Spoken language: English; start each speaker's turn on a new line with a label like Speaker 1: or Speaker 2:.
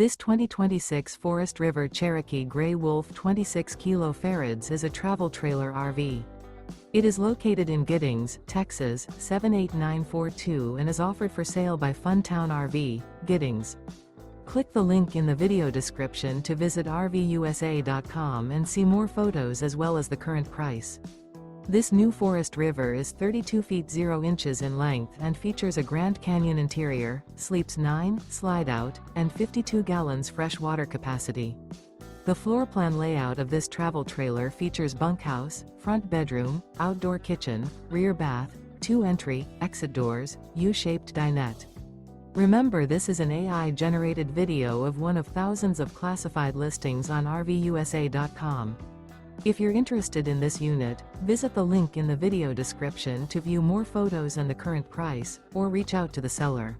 Speaker 1: This 2026 Forest River Cherokee Grey Wolf 26 kFarads is a travel trailer RV. It is located in Giddings, Texas, 78942 and is offered for sale by Funtown RV, Giddings. Click the link in the video description to visit RVUSA.com and see more photos as well as the current price. This new Forest River is 32 feet 0 inches in length and features a Grand Canyon interior, sleeps 9, slide-out, and 52 gallons fresh water capacity. The floor plan layout of this travel trailer features bunkhouse, front bedroom, outdoor kitchen, rear bath, 2 entry, exit doors, U-shaped dinette. Remember, this is an AI-generated video of one of thousands of classified listings on RVUSA.com. If you're interested in this unit, visit the link in the video description to view more photos and the current price, or reach out to the seller.